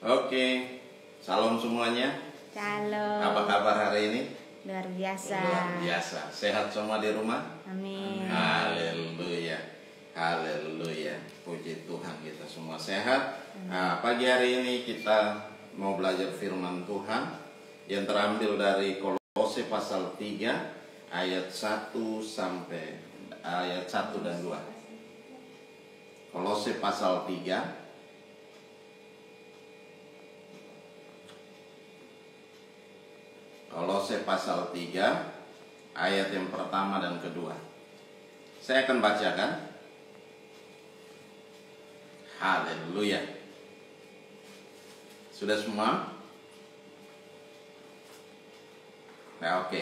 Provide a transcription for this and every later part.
Oke, salam semuanya. Shalom. Apa kabar hari ini? Luar biasa. Luar biasa. Sehat semua di rumah? Amin. Haleluya. Haleluya. Puji Tuhan, kita semua sehat. Nah, pagi hari ini kita mau belajar firman Tuhan yang terambil dari Kolose pasal 3 ayat 1 sampai ayat 1 dan 2. Kolose pasal 3 Kolose pasal 3 ayat yang pertama dan kedua. Saya akan bacakan. Haleluya. Sudah semua? Nah, oke.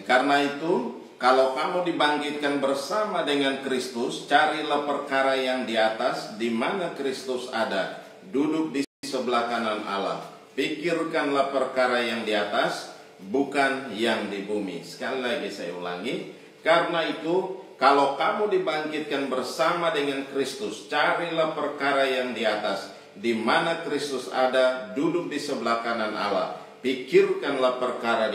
Karena itu, kalau kamu dibangkitkan bersama dengan Kristus, carilah perkara yang di atas, di mana Kristus ada, duduk di sebelah kanan Allah. Pikirkanlah perkara yang di atas, bukan yang di bumi. Sekali lagi saya ulangi. Karena itu, kalau kamu dibangkitkan bersama dengan Kristus, carilah perkara yang di atas, di mana Kristus ada, duduk di sebelah kanan Allah. Pikirkanlah perkara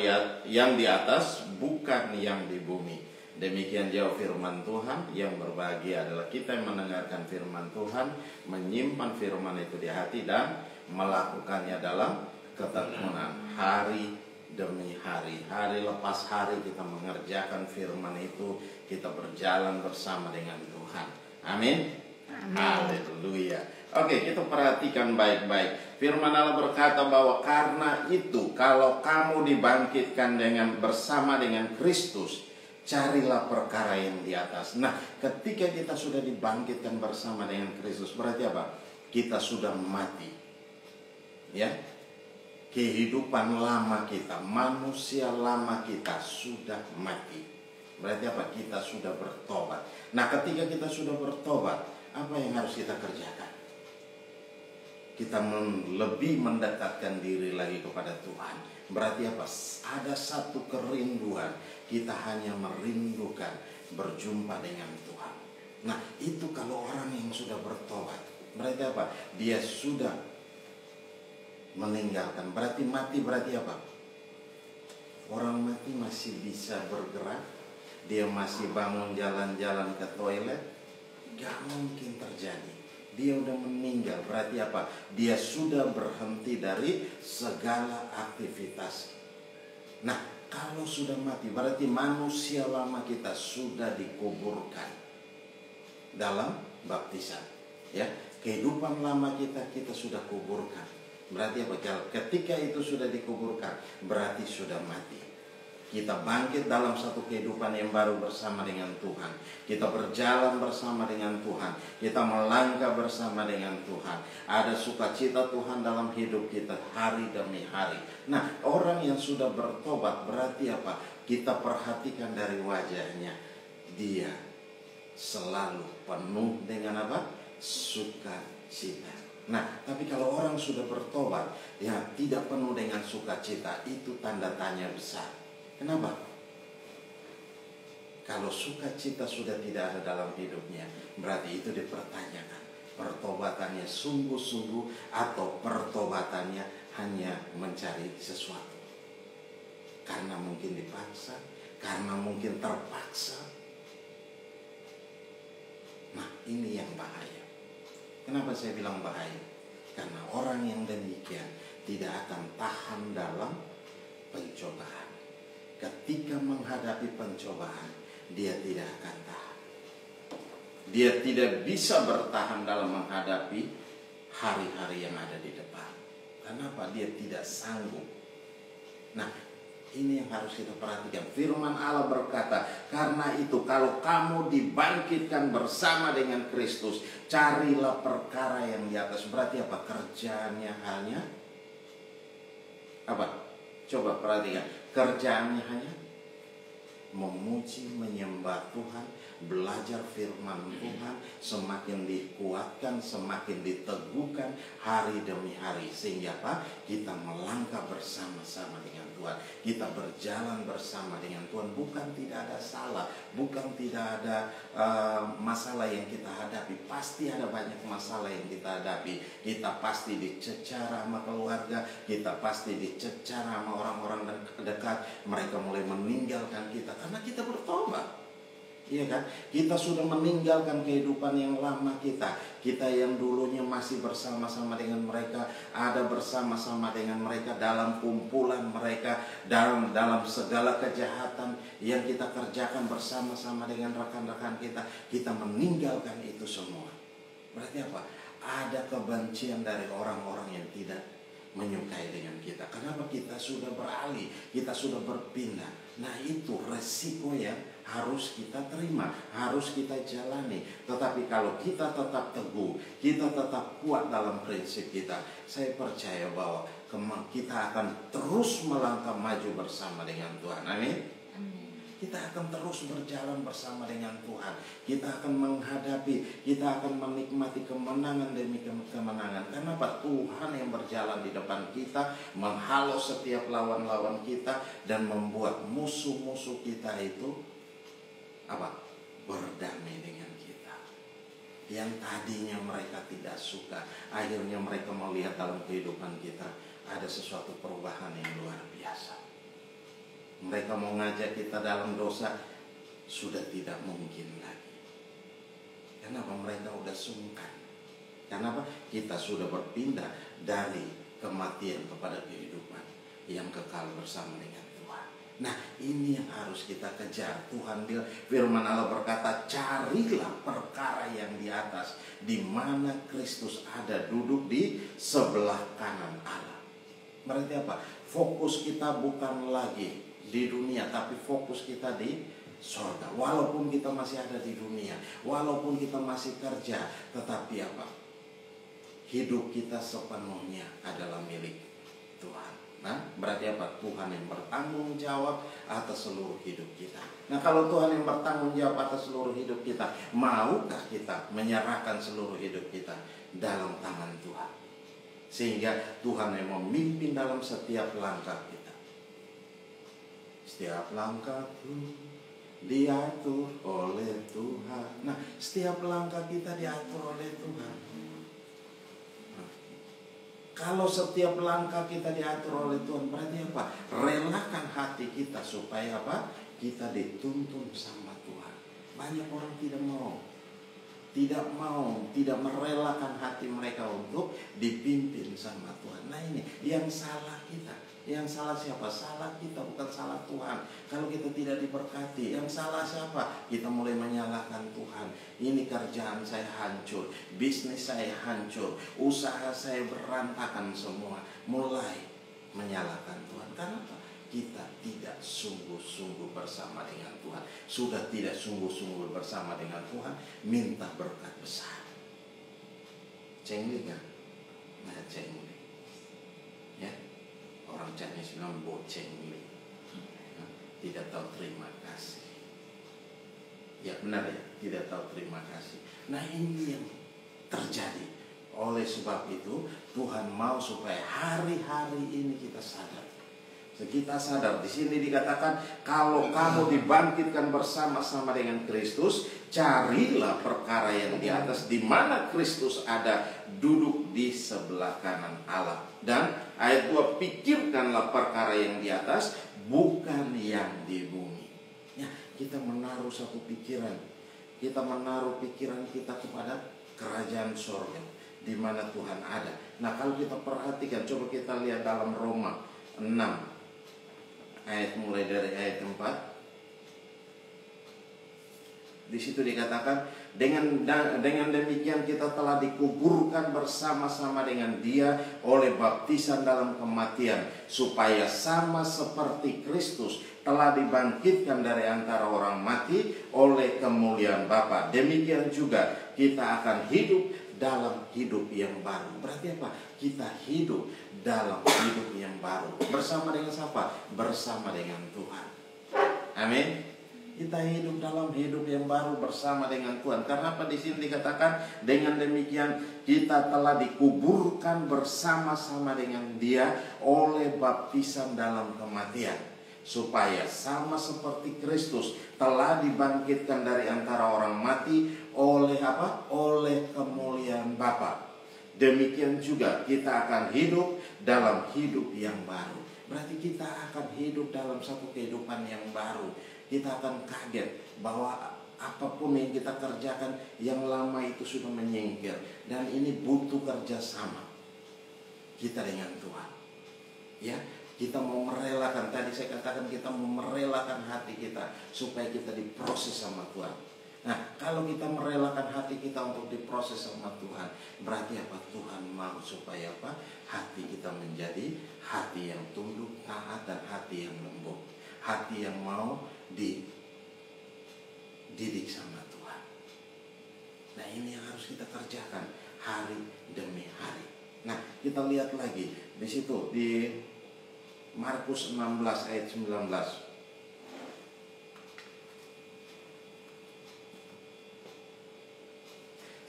yang di atas, bukan yang di bumi. Demikian jauh firman Tuhan. Yang berbahagia adalah kita yang mendengarkan firman Tuhan, menyimpan firman itu di hati, dan melakukannya dalam ketekunan hari demi hari. Hari lepas hari kita mengerjakan firman itu, kita berjalan bersama dengan Tuhan. Amin. Haleluya. Oke, kita perhatikan baik-baik. Firman Allah berkata bahwa karena itu, kalau kamu dibangkitkan bersama dengan Kristus, carilah perkara yang di atas. Nah, ketika kita sudah dibangkitkan bersama dengan Kristus, berarti apa? Kita sudah mati. Ya. Kehidupan lama kita, manusia lama kita sudah mati. Berarti apa? Kita sudah bertobat. Nah, ketika kita sudah bertobat, apa yang harus kita kerjakan? Kita lebih mendekatkan diri lagi kepada Tuhan. Berarti apa? Ada satu kerinduan. Kita hanya merindukan berjumpa dengan Tuhan. Nah, itu kalau orang yang sudah bertobat. Berarti apa? Dia sudah meninggalkan. Berarti mati, berarti apa? Orang mati masih bisa bergerak, dia masih bangun jalan-jalan ke toilet, gak mungkin terjadi. Dia udah meninggal. Berarti apa? Dia sudah berhenti dari segala aktivitas. Nah, kalau sudah mati, berarti manusia lama kita sudah dikuburkan dalam baptisan. Ya, kehidupan lama kita sudah kuburkan. Berarti apa? Ketika itu sudah dikuburkan, berarti sudah mati. Kita bangkit dalam satu kehidupan yang baru bersama dengan Tuhan. Kita berjalan bersama dengan Tuhan. Kita melangkah bersama dengan Tuhan. Ada sukacita Tuhan dalam hidup kita hari demi hari. Nah, orang yang sudah bertobat berarti apa? Kita perhatikan dari wajahnya. Dia selalu penuh dengan apa? Sukacita. Nah, tapi kalau orang sudah bertobat, ya tidak penuh dengan sukacita, itu tanda tanya besar. Kenapa? Kalau sukacita sudah tidak ada dalam hidupnya, berarti itu dipertanyakan. Pertobatannya sungguh-sungguh atau pertobatannya hanya mencari sesuatu. Karena mungkin dipaksa, karena mungkin terpaksa. Nah, ini yang bahaya. Kenapa saya bilang bahaya? Karena orang yang demikian tidak akan tahan dalam pencobaan. Ketika menghadapi pencobaan, dia tidak akan tahan. Dia tidak bisa bertahan dalam menghadapi hari-hari yang ada di depan. Kenapa? Dia tidak sanggup. Nah, ini yang harus kita perhatikan. Firman Allah berkata, karena itu kalau kamu dibangkitkan bersama dengan Kristus, carilah perkara yang di atas. Berarti apa? Kerjaannya hanya apa? Coba perhatikan. Kerjaannya hanya memuji, menyembah Tuhan, belajar firman Tuhan, semakin dikuatkan, semakin diteguhkan hari demi hari. Sehingga apa? Kita melangkah bersama-sama dengan Tuhan. Tuhan. Kita berjalan bersama dengan Tuhan. Bukan tidak ada salah, bukan tidak ada masalah yang kita hadapi. Pasti ada banyak masalah yang kita hadapi. Kita pasti dicecar sama keluarga, kita pasti dicecar sama orang-orang dekat. Mereka mulai meninggalkan kita karena kita bertobat. Iya kan? Kita sudah meninggalkan kehidupan yang lama kita. Kita yang dulunya masih bersama-sama dengan mereka, ada bersama-sama dengan mereka dalam kumpulan mereka, dalam segala kejahatan yang kita kerjakan bersama-sama dengan rekan-rekan kita. Kita meninggalkan itu semua. Berarti apa? Ada kebencian dari orang-orang yang tidak menyukai dengan kita. Kenapa? Kita sudah beralih, kita sudah berpindah. Nah, itu resiko yang harus kita terima, harus kita jalani. Tetapi kalau kita tetap teguh, kita tetap kuat dalam prinsip kita, saya percaya bahwa kita akan terus melangkah maju bersama dengan Tuhan. Amin. Kita akan terus berjalan bersama dengan Tuhan. Kita akan menghadapi, kita akan menikmati kemenangan demi kemenangan. Kenapa? Tuhan yang berjalan di depan kita, menghalau setiap lawan-lawan kita, dan membuat musuh-musuh kita itu berdamai dengan kita. Yang tadinya mereka tidak suka, akhirnya mereka melihat dalam kehidupan kita ada sesuatu perubahan yang luar biasa. Mereka mau ngajak kita dalam dosa, sudah tidak mungkin lagi. Kenapa? Mereka udah sungkan. Kenapa? Kita sudah berpindah dari kematian kepada kehidupan yang kekal bersama dengan Tuhan. Nah, ini yang harus kita kejar. Tuhan firman Allah berkata, carilah perkara yang di atas, di mana Kristus ada duduk di sebelah kanan Allah. Berarti apa? Fokus kita bukan lagi di dunia, tapi fokus kita di sorga. Walaupun kita masih ada di dunia, walaupun kita masih kerja, tetapi apa? Hidup kita sepenuhnya adalah milik Tuhan. Nah, berarti apa? Tuhan yang bertanggung jawab atas seluruh hidup kita. Nah, kalau Tuhan yang bertanggung jawab atas seluruh hidup kita, maukah kita menyerahkan seluruh hidup kita dalam tangan Tuhan? Sehingga Tuhan yang memimpin dalam setiap langkah kita. Setiap langkahku diatur oleh Tuhan. Nah, setiap langkah kita diatur oleh Tuhan. Nah, kalau setiap langkah kita diatur oleh Tuhan, berarti apa? Relakan hati kita supaya apa? Kita dituntun sama Tuhan. Banyak orang tidak merelakan hati mereka untuk dipimpin sama Tuhan. Nah, ini yang salah kita. Yang salah siapa? Salah kita, bukan salah Tuhan. Kalau kita tidak diberkati, yang salah siapa? Kita mulai menyalahkan Tuhan. Ini kerjaan saya hancur, bisnis saya hancur, usaha saya berantakan semua. Mulai menyalahkan Tuhan. Kenapa? Kita tidak sungguh-sungguh bersama dengan Tuhan. Sudah tidak sungguh-sungguh bersama dengan Tuhan, minta berkat besar. Cengli kan? Nah, cengli. Ya. Orang Chinese bilang bocengli, tidak tahu terima kasih. Ya benar ya, tidak tahu terima kasih. Nah, ini yang terjadi. Oleh sebab itu Tuhan mau supaya hari-hari ini kita sadar. Kita sadar, di sini dikatakan kalau kamu dibangkitkan bersama-sama dengan Kristus, carilah perkara yang di atas, di mana Kristus ada duduk di sebelah kanan Allah. Dan ayat 2, pikirkanlah perkara yang di atas, bukan yang di bumi. Ya, kita menaruh satu pikiran. Kita menaruh pikiran kita kepada kerajaan surga, di mana Tuhan ada. Nah, kalau kita perhatikan, coba kita lihat dalam Roma 6. Mulai dari ayat 4. Di situ dikatakan, dengan demikian kita telah dikuburkan bersama-sama dengan Dia oleh baptisan dalam kematian, supaya sama seperti Kristus telah dibangkitkan dari antara orang mati oleh kemuliaan Bapa, demikian juga kita akan hidup dalam hidup yang baru. Berarti apa? Kita hidup dalam hidup yang baru. Bersama dengan siapa? Bersama dengan Tuhan. Amin. Kita hidup dalam hidup yang baru bersama dengan Tuhan. Karena apa di sini dikatakan dengan demikian kita telah dikuburkan bersama-sama dengan Dia oleh baptisan dalam kematian, supaya sama seperti Kristus telah dibangkitkan dari antara orang mati oleh apa? Oleh kemuliaan Bapa. Demikian juga kita akan hidup dalam hidup yang baru. Berarti kita akan hidup dalam satu kehidupan yang baru. Kita akan kaget bahwa apapun yang kita kerjakan yang lama itu sudah menyingkir. Dan ini butuh kerjasama kita dengan Tuhan. Ya, kita mau merelakan, tadi saya katakan kita mau merelakan hati kita supaya kita diproses sama Tuhan. Nah, kalau kita merelakan hati kita untuk diproses sama Tuhan, berarti apa? Tuhan mau supaya apa? Hati kita menjadi hati yang tunduk, taat, dan hati yang lembut. Hati yang mau dididik sama Tuhan. Nah, ini yang harus kita kerjakan hari demi hari. Nah, kita lihat lagi di situ di Markus 16 ayat 19.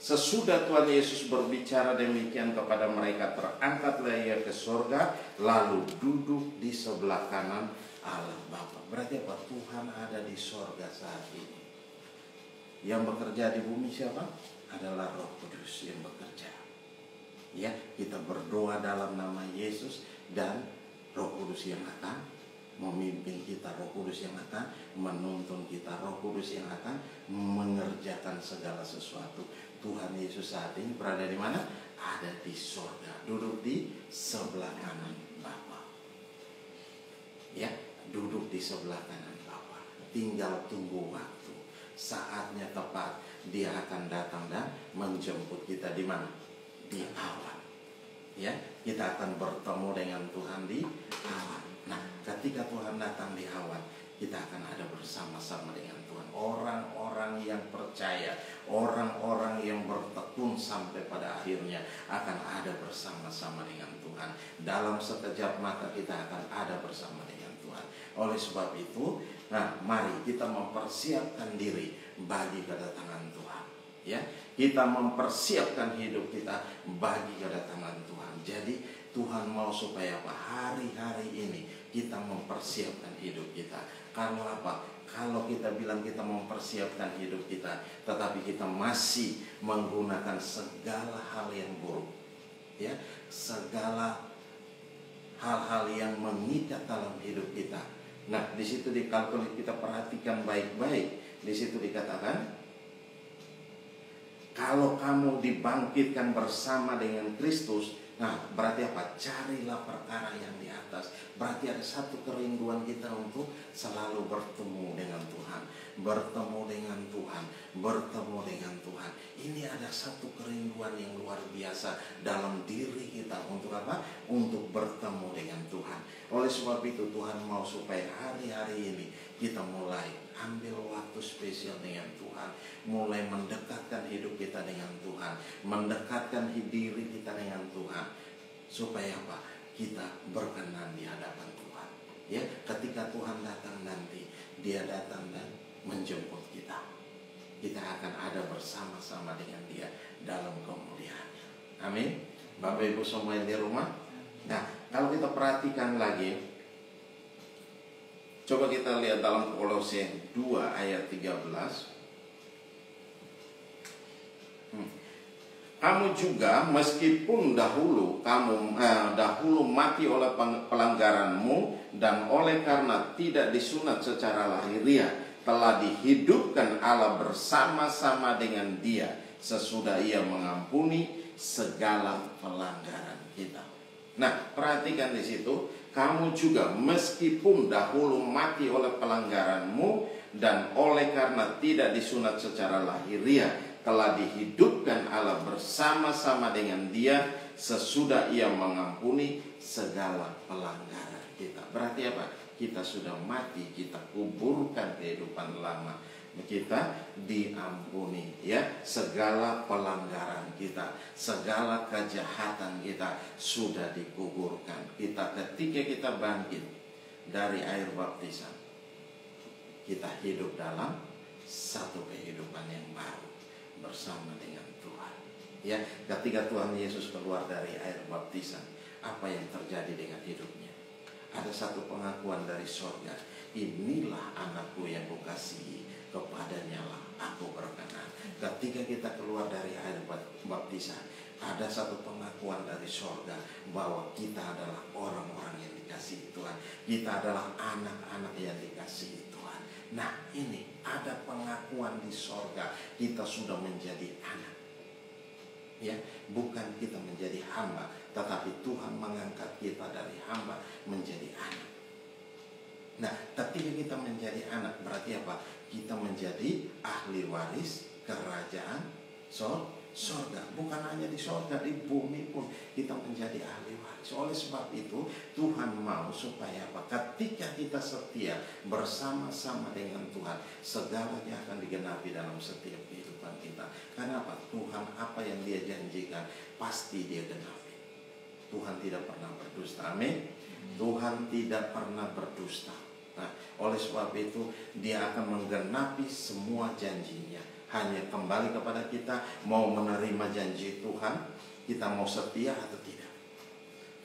Sesudah Tuhan Yesus berbicara demikian kepada mereka, terangkatlah Ia ke surga, lalu duduk di sebelah kanan Allah Bapa. Berarti apa? Tuhan ada di surga saat ini. Yang bekerja di bumi siapa? Adalah Roh Kudus yang bekerja. Ya, kita berdoa dalam nama Yesus dan Roh Kudus yang akan memimpin kita, Roh Kudus yang akan menuntun kita, Roh Kudus yang akan mengerjakan segala sesuatu. Tuhan Yesus saat ini berada di mana? Ada di surga, duduk di sebelah kanan Bapa. Ya, duduk di sebelah kanan Bapa. Tinggal tunggu waktu. Saatnya tepat Dia akan datang dan menjemput kita di mana? Di awan. Ya, kita akan bertemu dengan Tuhan di awan. Nah, ketika Tuhan datang di awan, kita akan ada bersama-sama dengan Tuhan. Orang-orang yang percaya, orang-orang yang bertekun sampai pada akhirnya akan ada bersama-sama dengan Tuhan. Dalam sekejap mata kita akan ada bersama dengan Tuhan. Oleh sebab itu, nah, mari kita mempersiapkan diri bagi kedatangan Tuhan. Ya, kita mempersiapkan hidup kita bagi kedatangan Tuhan. Jadi Tuhan mau supaya apa? Hari-hari ini kita mempersiapkan hidup kita. Karena apa? Kalau kita bilang kita mempersiapkan hidup kita, tetapi kita masih menggunakan segala hal yang buruk, ya, segala hal-hal yang mengikat dalam hidup kita. Nah, di situ dikalkulit, kita perhatikan baik-baik. Di situ dikatakan, kalau kamu dibangkitkan bersama dengan Kristus, nah, berarti apa? Carilah perkara yang di atas. Berarti ada satu kerinduan kita untuk selalu bertemu dengan Tuhan. Bertemu dengan Tuhan. Bertemu dengan Tuhan. Ini ada satu kerinduan yang luar biasa dalam diri kita. Untuk apa? Untuk bertemu dengan Tuhan. Oleh sebab itu Tuhan mau supaya hari-hari ini kita mulai ambil waktu spesial dengan Tuhan. Mulai mendekatkan hidup kita dengan Tuhan. Mendekatkan diri kita dengan Tuhan. Supaya apa? Kita berkenan di hadapan Tuhan. Ya, ketika Tuhan datang nanti, Dia datang dan menjemput kita. Kita akan ada bersama-sama dengan Dia dalam kemuliaannya. Amin. Bapak Ibu semua yang di rumah. Nah, kalau kita perhatikan lagi, coba kita lihat dalam Kolose 2 ayat 13. Kamu juga meskipun dahulu mati oleh pelanggaranmu, dan oleh karena tidak disunat secara lahiriah, telah dihidupkan Allah bersama-sama dengan Dia sesudah Ia mengampuni segala pelanggaran kita. Nah, perhatikan di situ, kamu juga meskipun dahulu mati oleh pelanggaranmu, dan oleh karena tidak disunat secara lahiriah, telah dihidupkan Allah bersama-sama dengan Dia sesudah Ia mengampuni segala pelanggaran kita. Berarti apa? Kita sudah mati, kita kuburkan kehidupan lama, kita diampuni, ya, segala pelanggaran kita, segala kejahatan kita sudah dikuburkan. Ketika kita bangkit dari air baptisan, kita hidup dalam satu kehidupan yang baru bersama dengan Tuhan. Ya, ketika Tuhan Yesus keluar dari air baptisan, apa yang terjadi dengan hidupnya? Ada satu pengakuan dari sorga, inilah anakku yang kukasihi, kepadanya lah aku berkenan. Ketika kita keluar dari air baptisan, ada satu pengakuan dari sorga bahwa kita adalah orang-orang yang dikasihi Tuhan. Kita adalah anak-anak yang dikasihi Tuhan. Nah, ini ada pengakuan di sorga, kita sudah menjadi anak. Ya, bukan kita menjadi hamba, tetapi Tuhan mengangkat kita dari hamba menjadi anak. Nah, ketika kita menjadi anak, berarti apa? Kita menjadi ahli waris kerajaan sorga. Bukan hanya di sorga, di bumi pun kita menjadi ahli waris. Oleh sebab itu, Tuhan mau supaya apa? Ketika kita setia bersama-sama dengan Tuhan, segalanya akan digenapi dalam setiap kehidupan kita. Karena apa? Tuhan apa yang Dia janjikan pasti Dia genapi. Tuhan tidak pernah berdusta. Amin. Tuhan tidak pernah berdusta. Nah, oleh sebab itu Dia akan menggenapi semua janjinya. Hanya kembali kepada kita mau menerima janji Tuhan, kita mau setia atau tidak.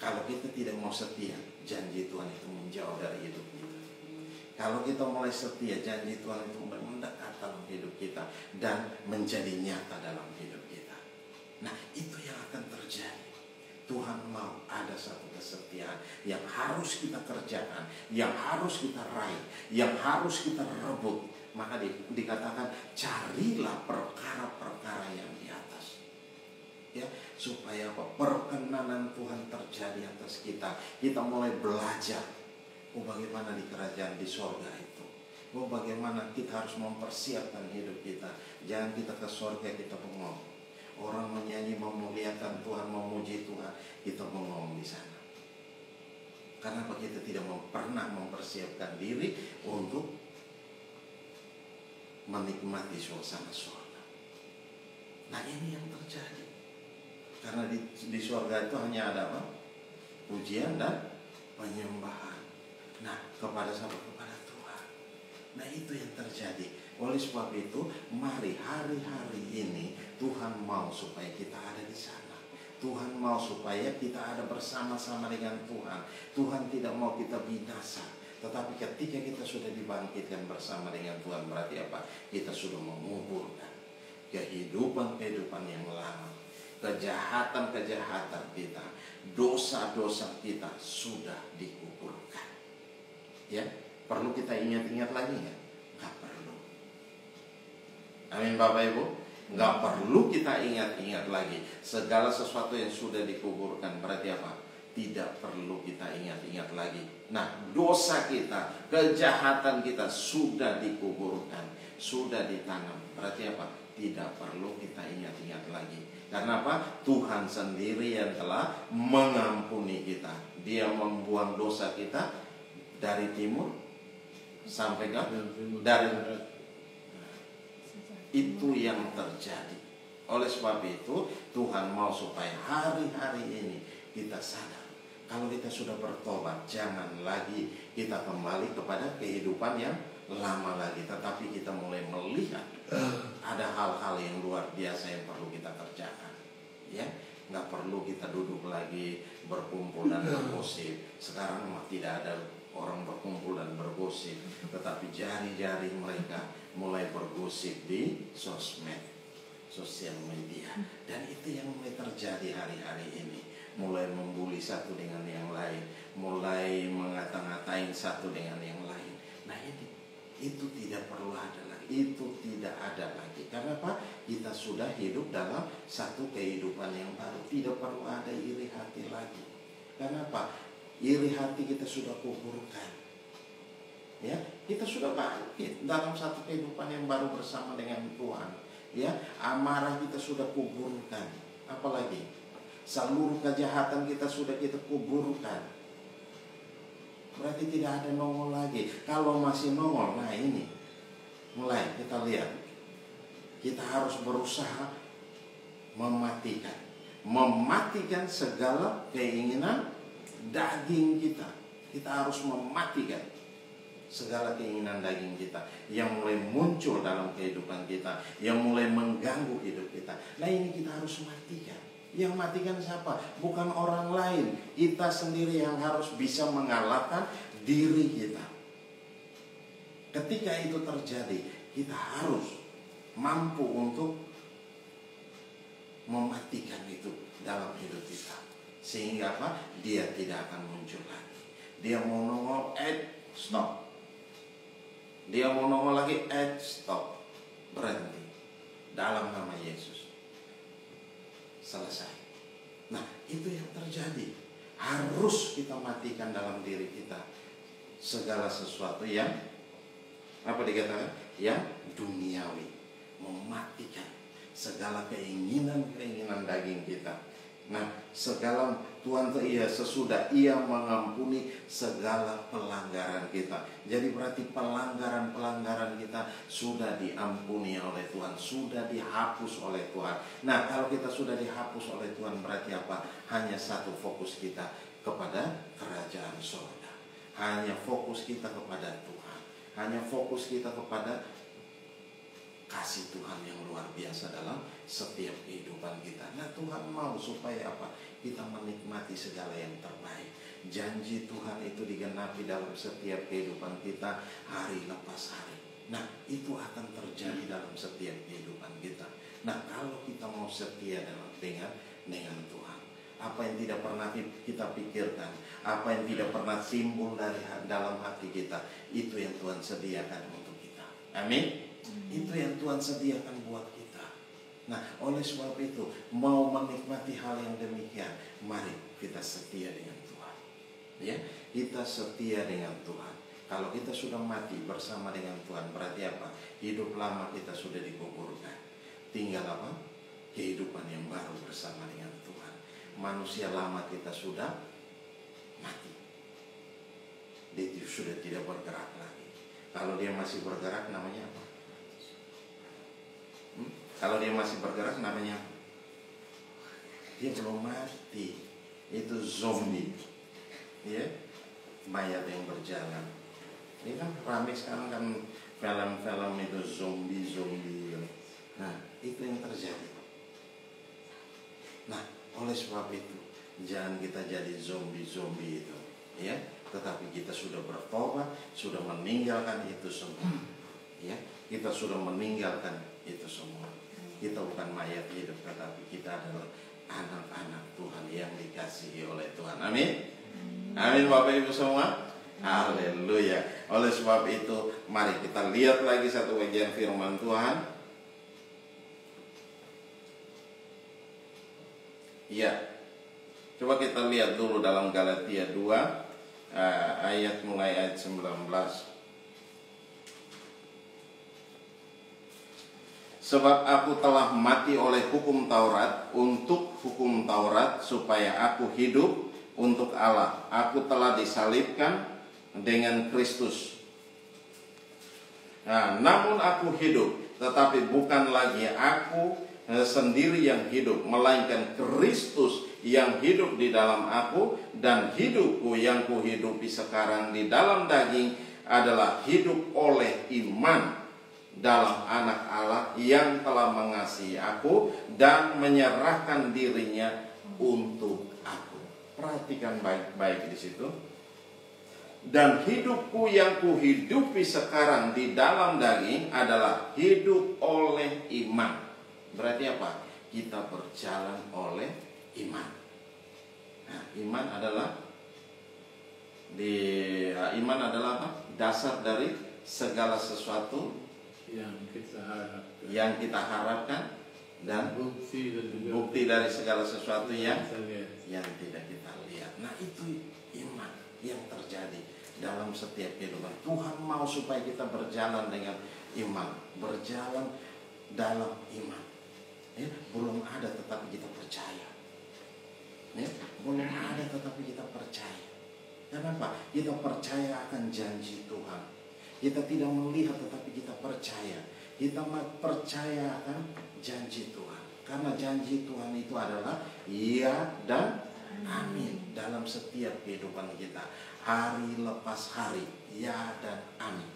Kalau kita tidak mau setia, janji Tuhan itu menjauh dari hidup kita. Kalau kita mulai setia, janji Tuhan itu mulai mendekat dalam hidup kita dan menjadi nyata dalam hidup kita. Nah, itu yang akan terjadi. Tuhan mau ada satu kesetiaan yang harus kita kerjakan, yang harus kita raih, yang harus kita rebut. Maka dikatakan carilah perkara-perkara yang di atas. Ya, supaya apa? Perkenanan Tuhan terjadi atas kita. Kita mulai belajar bagaimana di kerajaan di sorga itu. Bagaimana kita harus mempersiapkan hidup kita. Jangan kita ke sorga kita bengong. Orang menyanyi memuliakan Tuhan, memuji Tuhan, kita bengong di sana. Karena kita tidak pernah mempersiapkan diri untuk menikmati suasana surga. Nah, ini yang terjadi. Karena di surga itu hanya ada apa? Pujian dan penyembahan. Nah, kepada siapa? Kepada Tuhan. Nah, itu yang terjadi. Oleh sebab itu, mari hari-hari ini Tuhan mau supaya kita ada di sana. Tuhan mau supaya kita ada bersama-sama dengan Tuhan. Tuhan tidak mau kita binasa. Tetapi ketika kita sudah dibangkitkan bersama dengan Tuhan, berarti apa? Kita sudah menguburkan kehidupan-kehidupan yang lama. Kejahatan-kejahatan kita, dosa-dosa kita sudah dikuburkan. Ya, perlu kita ingat-ingat lagi ya? Nggak perlu. Amin Bapak Ibu. Nggak perlu kita ingat-ingat lagi. Segala sesuatu yang sudah dikuburkan, berarti apa? Tidak perlu kita ingat-ingat lagi. Nah, dosa kita, kejahatan kita sudah dikuburkan, sudah ditanam. Berarti apa? Tidak perlu kita ingat-ingat lagi. Karena apa? Tuhan sendiri yang telah mengampuni kita. Dia membuang dosa kita dari timur sampai ke dari. Itu yang terjadi. Oleh sebab itu, Tuhan mau supaya hari-hari ini kita sadar. Kalau kita sudah bertobat, jangan lagi kita kembali kepada kehidupan yang lama lagi. Tetapi kita mulai melihat ada hal-hal yang luar biasa yang perlu kita kerjakan. Ya, nggak perlu kita duduk lagi berkumpul dan bergosip. Sekarang mah tidak ada orang berkumpul dan bergosip, tetapi jari-jari mereka mulai bergosip di sosial media. Dan itu yang mulai terjadi hari-hari ini. Mulai membuli satu dengan yang lain, mulai mengata-ngatain satu dengan yang lain. Nah, itu tidak perlu ada lagi. Itu tidak ada lagi. Karena apa? Kita sudah hidup dalam satu kehidupan yang baru. Tidak perlu ada iri hati lagi. Karena apa? Iri hati kita sudah kuburkan. Ya, kita sudah bangkit dalam satu kehidupan yang baru bersama dengan Tuhan. Ya, amarah kita sudah kuburkan. Apalagi? Seluruh kejahatan kita sudah kita kuburkan. Berarti tidak ada nongol lagi. Kalau masih nongol, nah ini mulai kita lihat. Kita harus berusaha mematikan segala keinginan daging kita. Kita harus mematikan. segala keinginan daging kita yang mulai muncul dalam kehidupan kita, yang mulai mengganggu hidup kita. Nah, ini kita harus matikan. Yang matikan siapa? Bukan orang lain. Kita sendiri yang harus bisa mengalahkan diri kita. Ketika itu terjadi, kita harus mampu untuk mematikan itu dalam hidup kita. Sehingga apa? Dia tidak akan muncul lagi. Dia mau nongol, stop. Dia mau nongol lagi, stop. Berhenti. Dalam nama Yesus. Selesai. Nah, itu yang terjadi. Harus kita matikan dalam diri kita segala sesuatu yang apa dikatakan? Yang duniawi. Mematikan segala keinginan daging kita. Nah, segala Tuhan sesudah Ia mengampuni segala pelanggaran kita. Jadi berarti pelanggaran kita sudah diampuni oleh Tuhan, sudah dihapus oleh Tuhan. Nah, kalau kita sudah dihapus oleh Tuhan, berarti apa? Hanya satu fokus kita, kepada kerajaan surga. Hanya fokus kita kepada Tuhan. Hanya fokus kita kepada kasih Tuhan yang luar biasa dalam setiap kehidupan kita. Nah, Tuhan mau supaya apa? Kita menikmati segala yang terbaik. Janji Tuhan itu digenapi dalam setiap kehidupan kita hari lepas hari. Nah, itu akan terjadi dalam setiap kehidupan kita. Nah, kalau kita mau setia dengan Tuhan, apa yang tidak pernah kita pikirkan, apa yang tidak pernah timbul dari dalam hati kita, itu yang Tuhan sediakan untuk kita. Amin. Itu yang Tuhan sediakan buat kita. Nah, oleh sebab itu, mau menikmati hal yang demikian, mari kita setia dengan Tuhan. Ya, kita setia dengan Tuhan. Kalau kita sudah mati bersama dengan Tuhan, berarti apa? Hidup lama kita sudah dikuburkan. Tinggal apa? Kehidupan yang baru bersama dengan Tuhan. Manusia lama kita sudah mati. Dia sudah tidak bergerak lagi. Kalau dia masih bergerak, namanya apa? Kalau dia masih bergerak, namanya apa? Dia belum mati. Itu zombie. Ya, mayat yang berjalan. Ini kan ramai sekarang kan film-film itu zombie. Nah, itu yang terjadi. Nah, oleh sebab itu, jangan kita jadi zombie itu, ya. Tetapi kita sudah bertobat, sudah meninggalkan itu semua. Ya, kita sudah meninggalkan itu semua. Kita bukan mayat hidup, tetapi kita adalah anak-anak Tuhan yang dikasihi oleh Tuhan. Amin. Amin Bapak Ibu semua. Haleluya. Oleh sebab itu, mari kita lihat lagi satu bagian firman Tuhan. Ya, coba kita lihat dulu dalam Galatia 2 mulai ayat 19. Sebab aku telah mati oleh hukum Taurat, untuk hukum Taurat, supaya aku hidup untuk Allah. Aku telah disalibkan dengan Kristus. Nah, namun aku hidup, tetapi bukan lagi aku sendiri yang hidup, melainkan Kristus yang hidup di dalam aku. Dan hidupku yang kuhidupi sekarang di dalam daging adalah hidup oleh iman dalam anak Allah yang telah mengasihi aku dan menyerahkan dirinya untuk aku. Perhatikan baik-baik di situ. Dan hidupku yang kuhidupi sekarang di dalam daging adalah hidup oleh iman. Berarti apa? Kita berjalan oleh iman. Nah, iman adalah apa? Dasar dari segala sesuatu yang kita harapkan dan bukti dari segala sesuatu yang tidak kita lihat. Nah, itu iman yang terjadi dalam setiap kehidupan. Tuhan mau supaya kita berjalan dengan iman, berjalan dalam iman. Ya, belum ada tetapi kita percaya. Ya, belum ada tetapi kita percaya. Kenapa? Kita percaya akan janji Tuhan. Kita tidak melihat tetapi kita percaya. Kita percaya akan janji Tuhan. Karena janji Tuhan itu adalah iya dan Amin. Dalam setiap kehidupan kita, hari lepas hari, ya dan amin.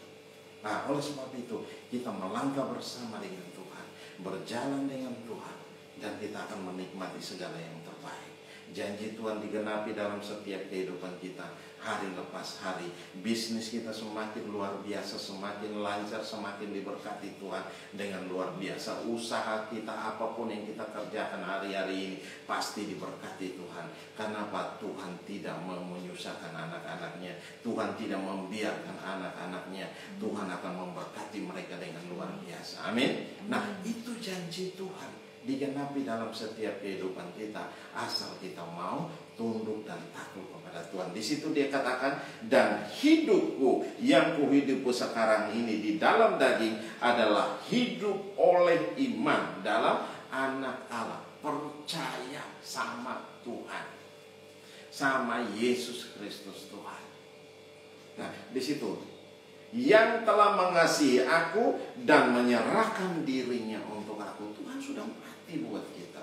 Nah, oleh sebab itu kita melangkah bersama dengan Tuhan, berjalan dengan Tuhan, dan kita akan menikmati segala yang terbaik. Janji Tuhan digenapi dalam setiap kehidupan kita, hari lepas hari. Bisnis kita semakin luar biasa, semakin lancar, semakin diberkati Tuhan dengan luar biasa. Usaha kita, apapun yang kita kerjakan hari-hari ini, pasti diberkati Tuhan. Karena apa? Tuhan tidak mau menyusahkan anak-anaknya. Tuhan tidak membiarkan anak-anaknya. Tuhan akan memberkati mereka dengan luar biasa. Amin. Nah, itu janji Tuhan digenapi dalam setiap kehidupan kita, asal kita mau tunduk dan takut kepada Tuhan. Di situ dia katakan, dan hidupku yang kuhidupi sekarang ini di dalam daging adalah hidup oleh iman dalam anak Allah, percaya sama Tuhan, sama Yesus Kristus Tuhan. Nah, di situ yang telah mengasihi aku dan menyerahkan dirinya untuk aku. Tuhan sudah mati buat kita,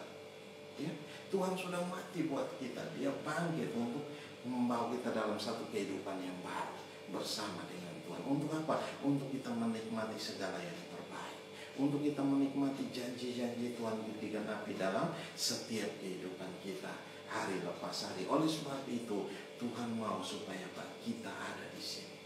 ya. Tuhan sudah mati buat kita. Dia bangkit untuk membawa kita dalam satu kehidupan yang baru bersama dengan Tuhan. Untuk apa? Untuk kita menikmati segala yang terbaik, untuk kita menikmati janji-janji Tuhan digenapi dalam setiap kehidupan kita, hari lepas hari. Oleh sebab itu Tuhan mau supaya kita ada di sini,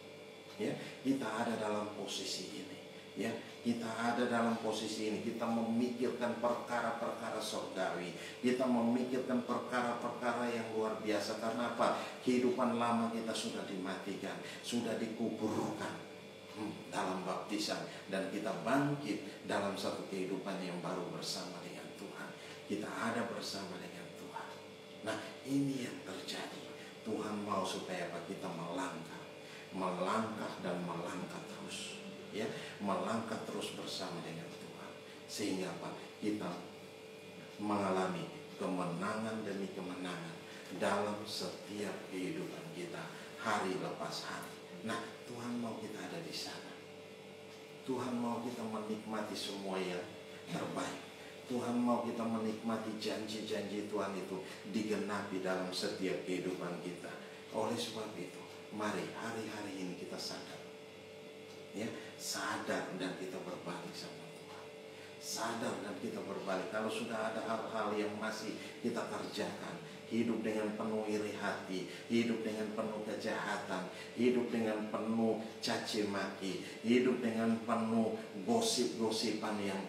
ya. Kita ada dalam posisi ini, ya. Kita ada dalam posisi ini. Kita memikirkan perkara-perkara surgawi. Kita memikirkan perkara-perkara yang luar biasa. Karena apa? Kehidupan lama kita sudah dimatikan, sudah dikuburkan dalam baptisan, dan kita bangkit dalam satu kehidupan yang baru bersama dengan Tuhan. Kita ada bersama dengan Tuhan. Nah, ini yang terjadi. Tuhan mau supaya kita melangkah dan melangkah terus, ya, melangkah terus bersama dengan Tuhan, sehingga apa? Kita mengalami kemenangan demi kemenangan dalam setiap kehidupan kita, hari lepas hari. Nah, Tuhan mau kita ada di sana. Tuhan mau kita menikmati semua yang terbaik. Tuhan mau kita menikmati janji-janji Tuhan itu digenapi dalam setiap kehidupan kita. Oleh sebab itu, mari hari-hari ini kita sadar, ya, sadar dan kita berbalik sama Tuhan. Sadar dan kita berbalik. Kalau sudah ada hal-hal yang masih kita kerjakan, hidup dengan penuh iri hati, hidup dengan penuh kejahatan, hidup dengan penuh caci maki, hidup dengan penuh gosip-gosipan yang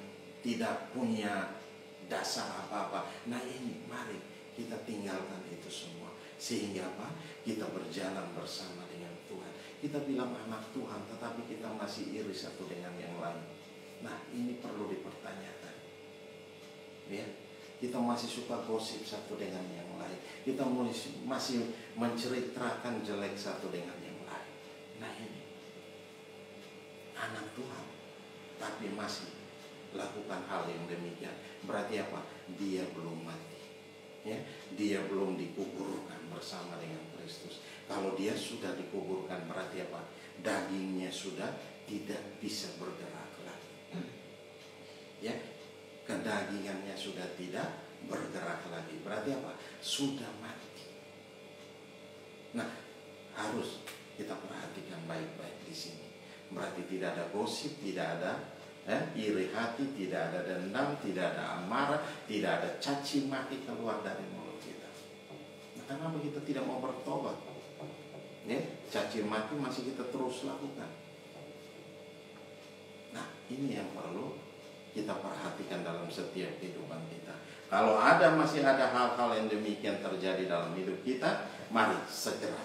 tidak punya dasar apa-apa. Nah, ini mari kita tinggalkan itu semua, sehingga apa? Kita berjalan bersama dengan Tuhan. Kita bilang anak Tuhan, tetapi kita masih iri satu dengan yang lain. Nah, ini perlu dipertanyakan, ya. Kita masih suka gosip satu dengan yang lain. Kita masih menceritakan jelek satu dengan yang lain. Nah, ini anak Tuhan tapi masih lakukan hal yang demikian. Berarti apa? Dia belum mati, ya. Dia belum dikuburkan bersama dengan Kristus. Kalau dia sudah dikuburkan, berarti apa? Dagingnya sudah tidak bisa bergerak lagi, ya. Kedagingannya sudah tidak bergerak lagi. Berarti apa? Sudah mati. Nah, harus kita perhatikan baik-baik di sini. Berarti tidak ada gosip, tidak ada iri hati, tidak ada dendam, tidak ada amarah, tidak ada caci maki keluar dari mulut kita. Nah, kenapa kita tidak mau bertobat? Ya, caci maki masih kita terus lakukan. Nah, ini yang perlu kita perhatikan dalam setiap kehidupan kita. Kalau masih ada hal-hal yang demikian terjadi dalam hidup kita, mari segera.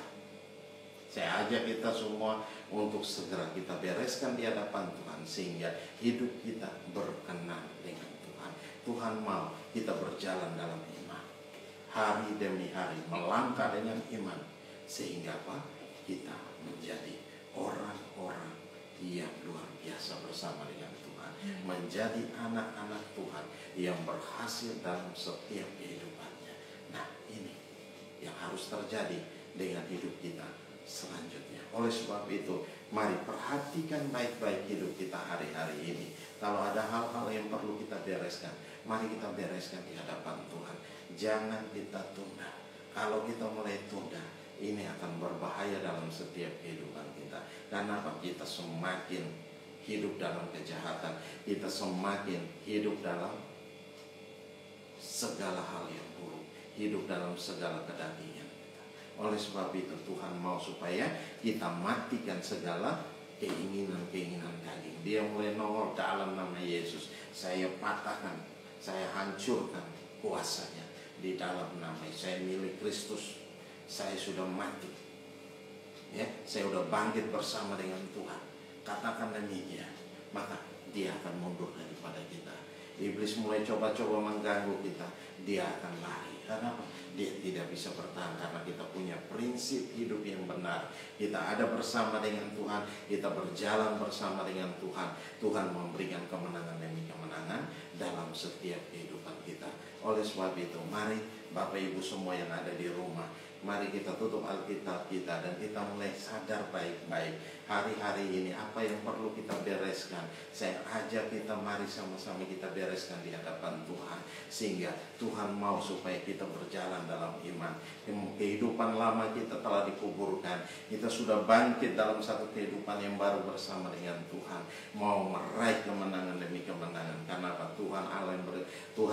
Saya ajak kita semua untuk segera kita bereskan di hadapan Tuhan, sehingga hidup kita berkenan dengan Tuhan. Tuhan mau kita berjalan dalam iman, hari demi hari melangkah dengan iman, sehingga apa? Kita menjadi orang-orang yang luar biasa bersama dengan Tuhan, menjadi anak-anak Tuhan yang berhasil dalam setiap kehidupannya. Nah, ini yang harus terjadi dengan hidup kita selanjutnya. Oleh sebab itu, mari perhatikan baik-baik hidup kita hari-hari ini. Kalau ada hal-hal yang perlu kita bereskan, mari kita bereskan di hadapan Tuhan. Jangan kita tunda. Kalau kita mulai tunda, ini akan berbahaya dalam setiap kehidupan kita. Karena apa? Kita semakin hidup dalam kejahatan, kita semakin hidup dalam segala hal yang buruk, hidup dalam segala kedagingan kita. Oleh sebab itu Tuhan mau supaya kita matikan segala keinginan-keinginan daging. Dia mulai nongol dalam nama Yesus. Saya patahkan, saya hancurkan kuasanya di dalam nama. Saya milik Kristus. Saya sudah mati. Ya, saya sudah bangkit bersama dengan Tuhan. Katakan demikian, maka dia akan mundur daripada kita. Iblis mulai coba-coba mengganggu kita, dia akan lari. Kenapa? Dia tidak bisa bertahan karena kita punya prinsip hidup yang benar. Kita ada bersama dengan Tuhan, kita berjalan bersama dengan Tuhan. Tuhan memberikan kemenangan demi kemenangan dalam setiap kehidupan kita. Oleh sebab itu, mari Bapak Ibu semua yang ada di rumah, mari kita tutup Alkitab kita dan kita mulai sadar baik-baik hari-hari ini apa yang perlu kita bereskan. Saya ajak kita, mari sama-sama kita bereskan di hadapan Tuhan, sehingga Tuhan mau supaya kita berjalan dalam iman. Kehidupan lama kita telah dikuburkan, kita sudah bangkit dalam satu kehidupan yang baru bersama dengan Tuhan, mau meraih kemenangan demi kemenangan. Karena apa? Tuhan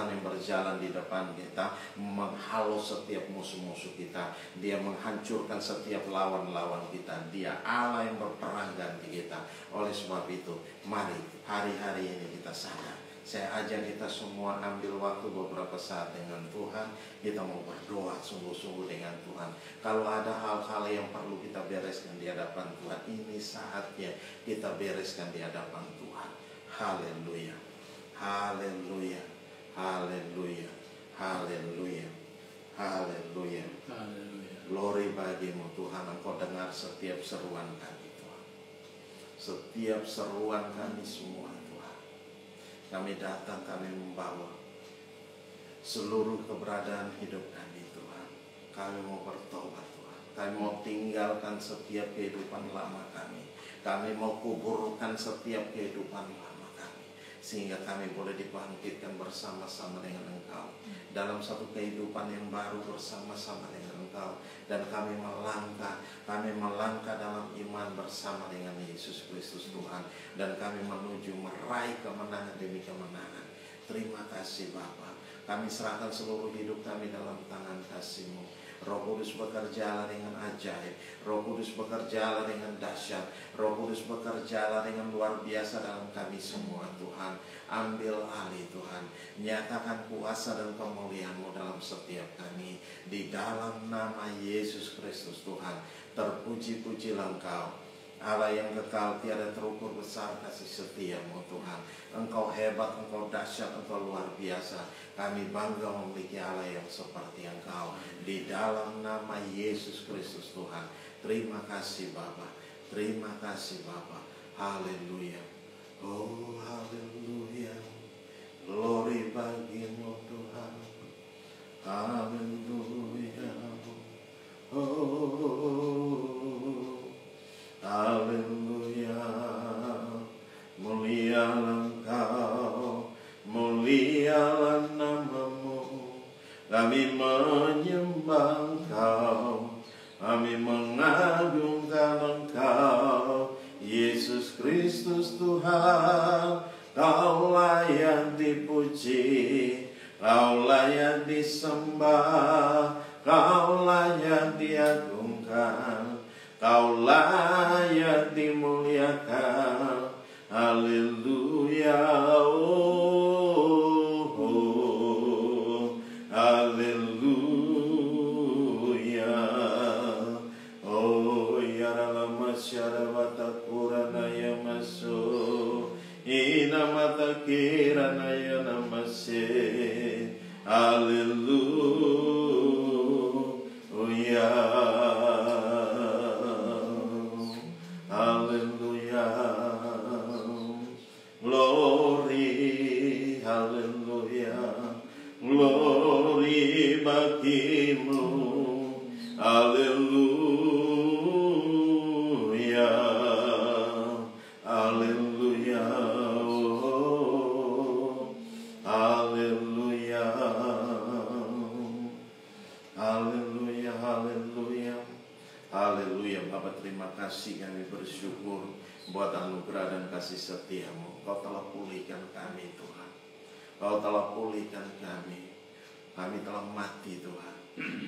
yang berjalan di depan kita, menghalau setiap musuh-musuh kita. Dia menghancurkan setiap lawan-lawan kita. Dia Allah yang berperang ganti kita. Oleh sebab itu, mari hari-hari ini kita sadar. Saya ajak kita semua ambil waktu beberapa saat dengan Tuhan. Kita mau berdoa sungguh-sungguh dengan Tuhan. Kalau ada hal-hal yang perlu kita bereskan di hadapan Tuhan, ini saatnya kita bereskan di hadapan Tuhan. Haleluya, haleluya, haleluya, haleluya, haleluya. Glory bagimu Tuhan. Engkau dengar setiap seruan kami Tuhan, setiap seruan kami semua Tuhan. Kami datang, kami membawa seluruh keberadaan hidup kami Tuhan. Kami mau bertobat Tuhan. Kami mau tinggalkan setiap kehidupan lama kami. Kami mau kuburkan setiap kehidupan lama kami, sehingga kami boleh dibangkitkan bersama-sama dengan Engkau dalam satu kehidupan yang baru bersama-sama dengan Engkau. Dan kami melangkah dalam iman bersama dengan Yesus Kristus Tuhan. Dan kami menuju meraih kemenangan demi kemenangan. Terima kasih Bapa. Kami serahkan seluruh hidup kami dalam tangan kasih-Mu. Roh Kudus bekerjalah dengan ajaib. Roh Kudus bekerjalah dengan dahsyat. Roh Kudus bekerjalah dengan luar biasa dalam kami semua Tuhan. Ambil alih Tuhan. Nyatakan kuasa dan kemuliaan-Mu dalam setiap kami. Di dalam nama Yesus Kristus Tuhan. Terpuji-pujilah Engkau, Allah yang kekal tiada terukur besar kasih setia-Mu Tuhan. Engkau hebat, Engkau dahsyat, Engkau luar biasa. Kami bangga memiliki Allah yang seperti Engkau. Di dalam nama Yesus Kristus Tuhan. Terima kasih Bapa. Terima kasih Bapa. Haleluya. Oh haleluya. Glory bagimu Tuhan. Haleluya. Oh haleluya. Mulialah Engkau, mulialah nama-Mu. Kami menyembah Engkau, kami mengagungkan Engkau, Yesus Kristus Tuhan. Kau layak dipuji, Kau layak disembah, Kau layak diagungkan, Kau layak dimuliakan. Haleluya. Oh, haleluya. Oh ya lama syarabata kurana ya maso ina mata kirana ya namase. Haleluya. Glory, hallelujah, glory bagimu, hallelujah, hallelujah, oh, hallelujah. Haleluya. Bapa, terima kasih, kami bersyukur buat anugerah dan kasih setia-Mu. Kau telah pulihkan kami Tuhan. Kau telah pulihkan kami. Kami telah mati Tuhan.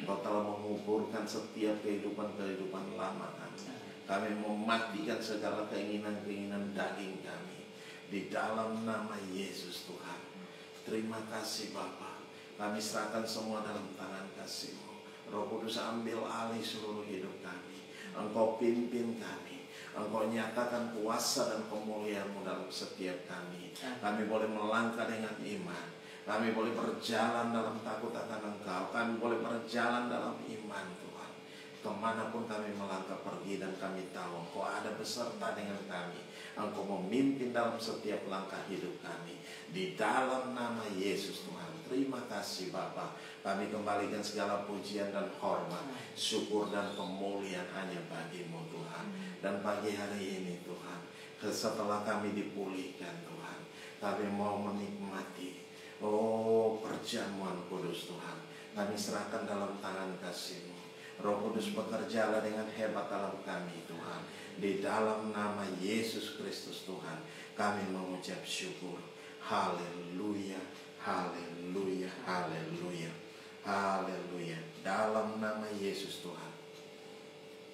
Kau telah menguburkan setiap kehidupan-kehidupan lama kami. Kami mematikan segala keinginan-keinginan daging kami. Di dalam nama Yesus Tuhan. Terima kasih Bapa. Kami serahkan semua dalam tangan kasih-Mu. Roh Kudus, ambil alih seluruh hidup kami. Engkau pimpin kami. Engkau nyatakan kuasa dan kemuliaan-Mu dalam setiap kami. Kami boleh melangkah dengan iman. Kami boleh berjalan dalam takut akan Engkau. Kami boleh berjalan dalam iman Tuhan. Kemanapun kami melangkah pergi, dan kami tahu Engkau ada beserta dengan kami. Engkau memimpin dalam setiap langkah hidup kami. Di dalam nama Yesus Tuhan. Terima kasih Bapa. Kami kembalikan segala pujian dan hormat, syukur dan kemuliaan hanya bagi-Mu Tuhan. Dan pagi hari ini Tuhan, setelah kami dipulihkan Tuhan, kami mau menikmati perjamuan kudus Tuhan. Kami serahkan dalam tangan kasih-Mu. Roh Kudus, bekerjalah dengan hebat dalam kami Tuhan. Di dalam nama Yesus Kristus Tuhan, kami mengucap syukur. Haleluya, haleluya, haleluya, haleluya. Dalam nama Yesus Tuhan,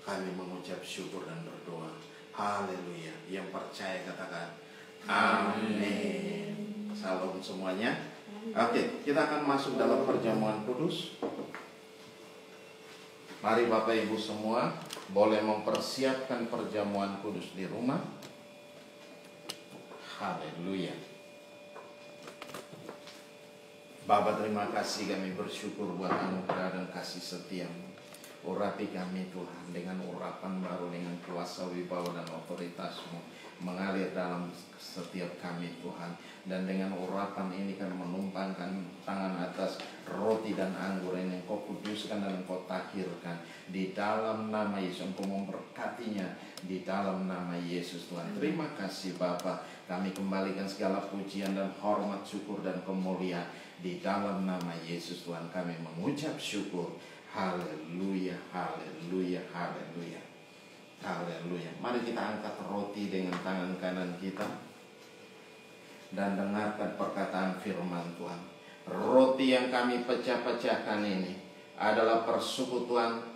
kami mengucap syukur dan berdoa. Haleluya. Yang percaya katakan amin. Salam semuanya. Oke, kita akan masuk dalam perjamuan kudus. Mari Bapak Ibu semua boleh mempersiapkan perjamuan kudus di rumah. Haleluya. Bapa, terima kasih, kami bersyukur buat anugerah dan kasih setia-Mu. Urapi kami Tuhan dengan urapan baru, dengan kuasa, wibawa dan otoritas-Mu mengalir dalam setiap kami Tuhan. Dan dengan urapan ini kami menumpangkan tangan atas roti dan anggur ini. Engkau kuduskan dan Engkau tahirkan. Di dalam nama Yesus, Engkau memberkatinya di dalam nama Yesus Tuhan. Terima kasih Bapa. Kami kembalikan segala pujian dan hormat, syukur dan kemuliaan di dalam nama Yesus Tuhan. Kami mengucap syukur. Haleluya, haleluya, haleluya, haleluya. Mari kita angkat roti dengan tangan kanan kita dan dengarkan perkataan firman Tuhan. Roti yang kami pecah-pecahkan ini adalah persekutuan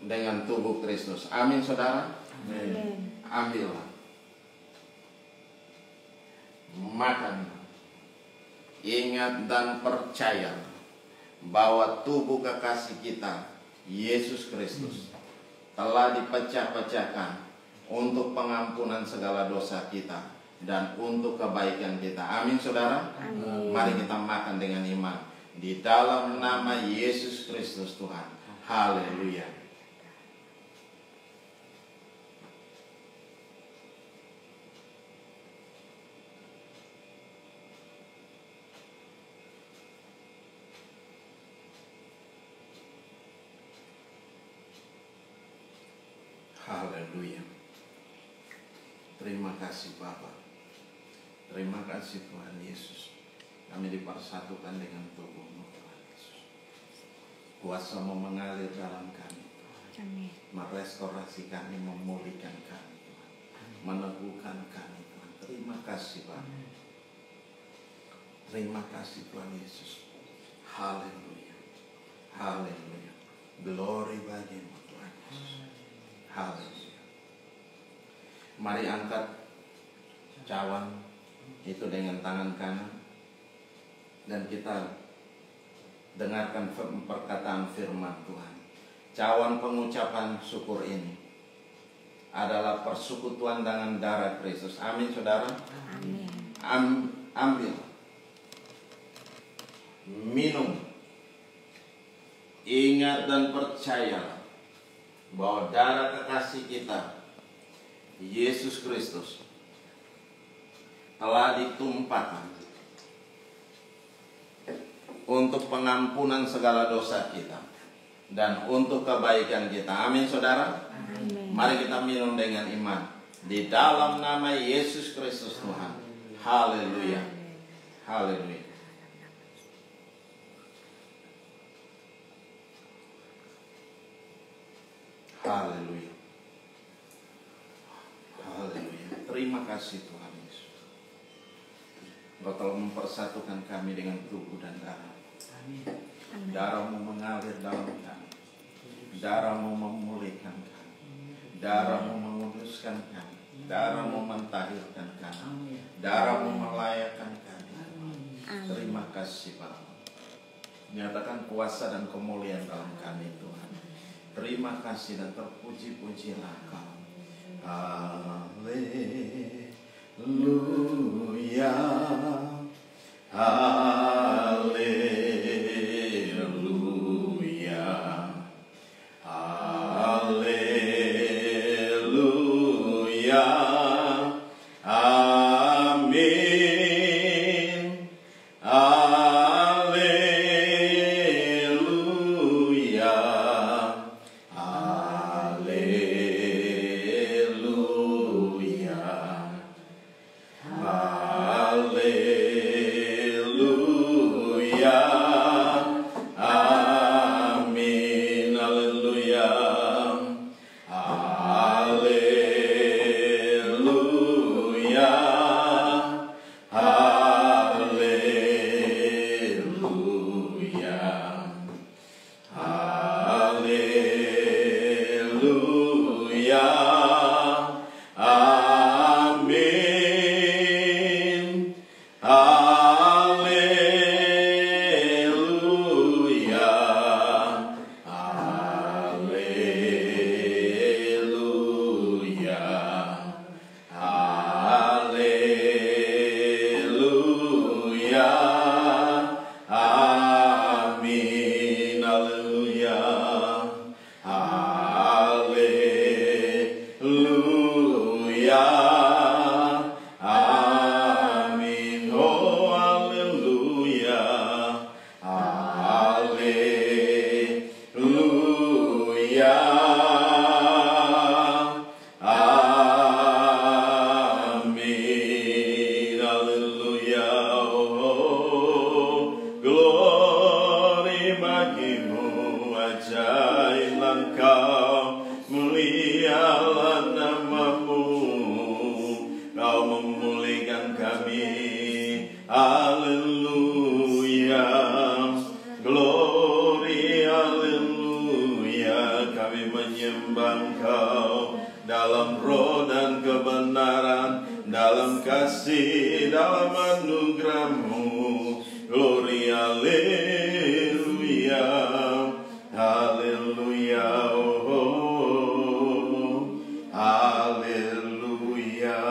dengan tubuh Kristus. Amin saudara. Amin. Ambillah, makan, ingat dan percaya bahwa tubuh kekasih kita Yesus Kristus telah dipecah-pecahkan untuk pengampunan segala dosa kita dan untuk kebaikan kita. Amin saudara. Amin. Mari kita makan dengan iman di dalam nama Yesus Kristus Tuhan. Haleluya. Haleluya. Terima kasih Bapa. Terima kasih Tuhan Yesus. Kami dipersatukan dengan tubuh-Mu Tuhan Yesus. Kuasa-Mu mengalir dalam kami Tuhan. Amin. Merestorasi kami, memulihkan kami Tuhan. Meneguhkan kami Tuhan. Terima kasih Bapa. Terima kasih Tuhan Yesus. Haleluya. Haleluya. Glory bagi-Mu Tuhan Yesus. Haleluya. Mari angkat cawan itu dengan tangan kanan dan kita dengarkan perkataan firman Tuhan. Cawan pengucapan syukur ini adalah persekutuan dengan darah Kristus. Amin saudara. Amin. Ambil, minum, ingat dan percayalah bahwa darah kekasih kita Yesus Kristus telah ditumpahkan untuk pengampunan segala dosa kita dan untuk kebaikan kita. Amin saudara. Amin. Mari kita minum dengan iman di dalam nama Yesus Kristus Tuhan. Haleluya. Haleluya. Haleluya. Haleluya. Terima kasih Tuhan Yesus. Engkau telah mempersatukan kami dengan tubuh dan darah. Amin. Darah-Mu mengalir dalam kami. Darah-Mu memulihkan kami. Darah-Mu menguduskan kami. Darah-Mu mentahirkan kami. Darah-Mu melayakkan kami. Terima kasih Bapa. Nyatakan kuasa dan kemuliaan dalam kami Tuhan. Terima kasih dan terpuji-pujilah Kau. Haleluya. Haleluya. Haleluya. Amin. Haleluya. Haleluya. Haleluya. Amin. Haleluya. Haleluya. Haleluya. Haleluya. Amin. Haleluya. Haleluya. Haleluya. Amin. Haleluya. Haleluya. Amin. Oh haleluya. Haleluya. Amin. Haleluya. Oh, glory bagimu, ajaiblah Engkau, mulialah nama-Mu. Kau memulihkan kami. Haleluya. Glory, haleluya. Kami menyembah Engkau dalam roh dan kebenaran, dalam kasih, dalam anugerah-Mu. Glory, haleluya. Haleluya. Oh, haleluya.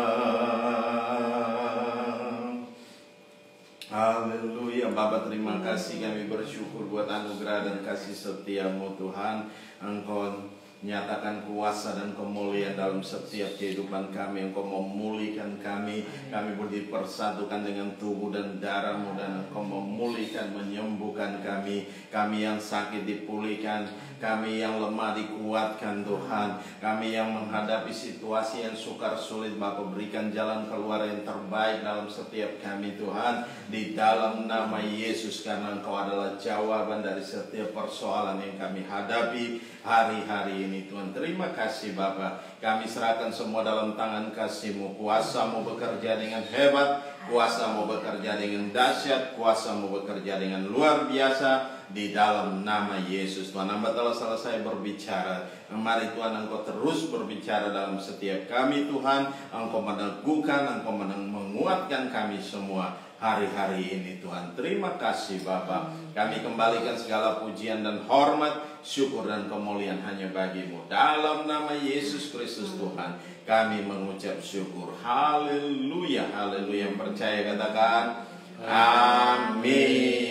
Haleluya. Bapa, terima kasih, kami bersyukur buat anugerah dan kasih setia-Mu Tuhan. Engkau nyatakan kuasa dan kemuliaan dalam setiap kehidupan kami. Engkau memulihkan kami. Kami boleh dipersatukan dengan tubuh dan darah-Mu, dan Engkau memulihkan, menyembuhkan kami. Kami yang sakit dipulihkan, kami yang lemah dikuatkan Tuhan. Kami yang menghadapi situasi yang sukar sulit, Bapa, berikan jalan keluar yang terbaik dalam setiap kami Tuhan, di dalam nama Yesus, karena Engkau adalah jawaban dari setiap persoalan yang kami hadapi hari-hari ini Tuhan. Terima kasih Bapa. Kami serahkan semua dalam tangan kasih-Mu. Kuasa-Mu bekerja dengan hebat, kuasa-Mu bekerja dengan dahsyat, kuasa-Mu bekerja dengan luar biasa, di dalam nama Yesus. Tuhan, hamba telah selesai berbicara. Mari Tuhan, Engkau terus berbicara dalam setiap kami Tuhan. Engkau meneguhkan, Engkau menguatkan kami semua hari-hari ini Tuhan. Terima kasih Bapa. Kami kembalikan segala pujian dan hormat, syukur dan kemuliaan hanya bagi-Mu. Dalam nama Yesus Kristus Tuhan, kami mengucap syukur. Haleluya. Haleluya. Yang percaya katakan amin.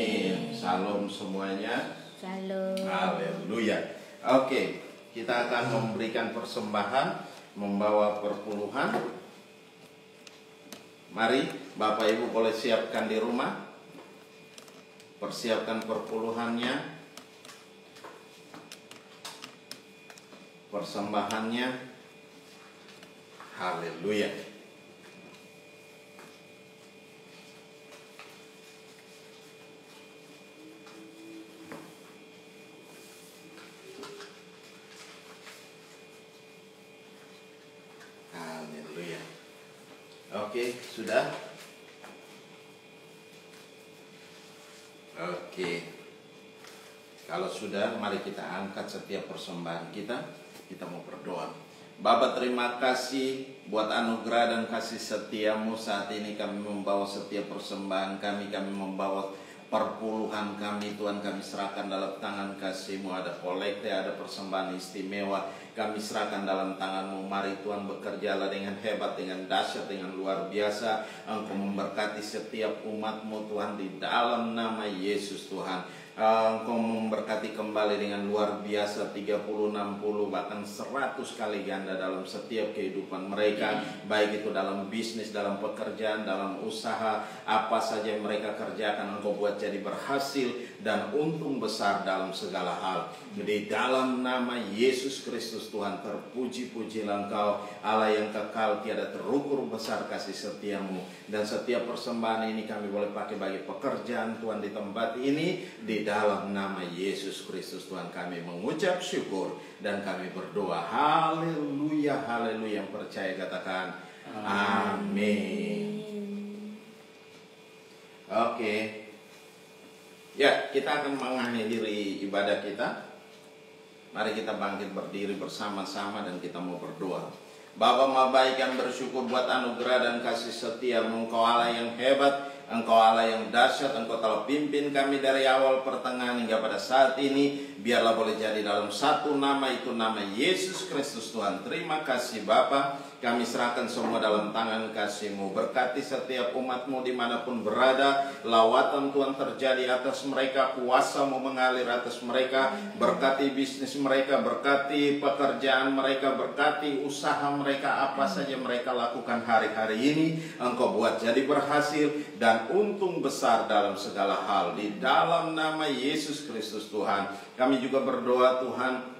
Shalom semuanya. Shalom. Haleluya. Oke, kita akan memberikan persembahan, membawa perpuluhan. Mari Bapak Ibu boleh siapkan di rumah, persiapkan perpuluhannya, persembahannya. Haleluya. Oke, sudah? Oke. Kalau sudah, mari kita angkat setiap persembahan kita. Kita mau berdoa. Bapa, terima kasih buat anugerah dan kasih setiamu. Saat ini kami membawa setiap persembahan kami. Kami membawa perpuluhan kami, Tuhan, kami serahkan dalam tangan kasih-Mu. Ada kolekte, ada persembahan istimewa, kami serahkan dalam tangan-Mu. Mari Tuhan, bekerjalah dengan hebat, dengan dahsyat, dengan luar biasa. Engkau memberkati setiap umat-Mu, Tuhan, di dalam nama Yesus, Tuhan. Engkau memberkati kembali dengan luar biasa 30, 60, bahkan 100 kali ganda dalam setiap kehidupan mereka. Baik itu dalam bisnis, dalam pekerjaan, dalam usaha, apa saja yang mereka kerjakan Engkau buat jadi berhasil dan untung besar dalam segala hal. Di dalam nama Yesus Kristus, Tuhan, terpuji-pujilah Engkau, Allah yang kekal tiada terukur besar kasih setiamu. Dan setiap persembahan ini kami boleh pakai bagi pekerjaan Tuhan di tempat ini. Di dalam nama Yesus Kristus, Tuhan, kami mengucap syukur dan kami berdoa. Haleluya, haleluya. Yang percaya katakan amin. Oke. Ya, kita akan mengakhiri ibadah kita. Mari kita bangkit berdiri bersama-sama dan kita mau berdoa. Bapa Maha Baik, yang bersyukur buat anugerah dan kasih setia-Mu. Engkau Allah yang hebat, Engkau Allah yang dahsyat. Engkau telah pimpin kami dari awal pertengahan hingga pada saat ini. Biarlah boleh jadi dalam satu nama, itu nama Yesus Kristus, Tuhan. Terima kasih Bapa. Kami serahkan semua dalam tangan kasih-Mu. Berkati setiap umat-Mu dimanapun berada. Lawatan Tuhan terjadi atas mereka, kuasa-Mu mengalir atas mereka. Berkati bisnis mereka, berkati pekerjaan mereka, berkati usaha mereka, apa saja mereka lakukan hari-hari ini. Engkau buat jadi berhasil dan untung besar dalam segala hal. Di dalam nama Yesus Kristus, Tuhan. Kami juga berdoa, Tuhan,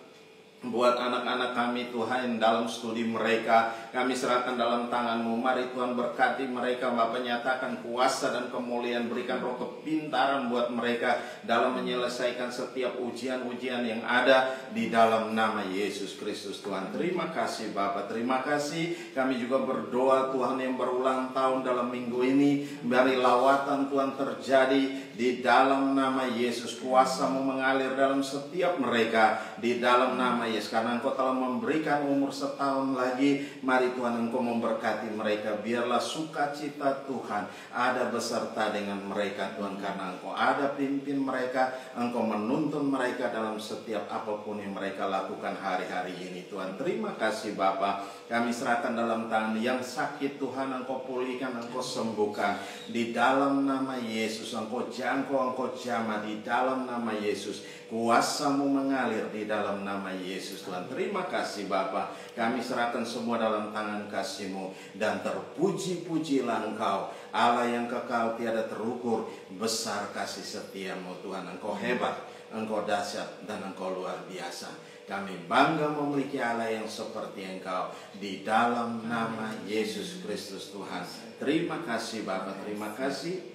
buat anak-anak kami, Tuhan, dalam studi mereka. Kami serahkan dalam tangan-Mu. Mari Tuhan, berkati mereka. Bapa, nyatakan kuasa dan kemuliaan. Berikan roh kepintaran buat mereka dalam menyelesaikan setiap ujian-ujian yang ada. Di dalam nama Yesus Kristus, Tuhan. Terima kasih Bapa, terima kasih. Kami juga berdoa, Tuhan, yang berulang tahun dalam minggu ini. Mari lawatan Tuhan terjadi. Di dalam nama Yesus, kuasa-Mu mengalir dalam setiap mereka. Di dalam nama Yesus, karena Engkau telah memberikan umur setahun lagi. Mari Tuhan, Engkau memberkati mereka. Biarlah sukacita Tuhan ada beserta dengan mereka, Tuhan. Karena Engkau ada pimpin mereka, Engkau menuntun mereka dalam setiap apapun yang mereka lakukan hari-hari ini, Tuhan. Terima kasih Bapa. Kami serahkan dalam tangan yang sakit, Tuhan, Engkau pulihkan, Engkau sembuhkan. Di dalam nama Yesus, Engkau jangkau, Engkau jamah. Di dalam nama Yesus, kuasa-Mu mengalir di dalam nama Yesus, Tuhan. Terima kasih Bapa. Kami serahkan semua dalam tangan kasih-Mu. Dan terpuji-pujilah Engkau, Allah yang kekal tiada terukur, besar kasih setia-Mu, Tuhan. Engkau hebat, Engkau dahsyat, dan Engkau luar biasa. Kami bangga memiliki Allah yang seperti Engkau. Di dalam nama Yesus Kristus, Tuhan. Terima kasih Bapa, terima kasih.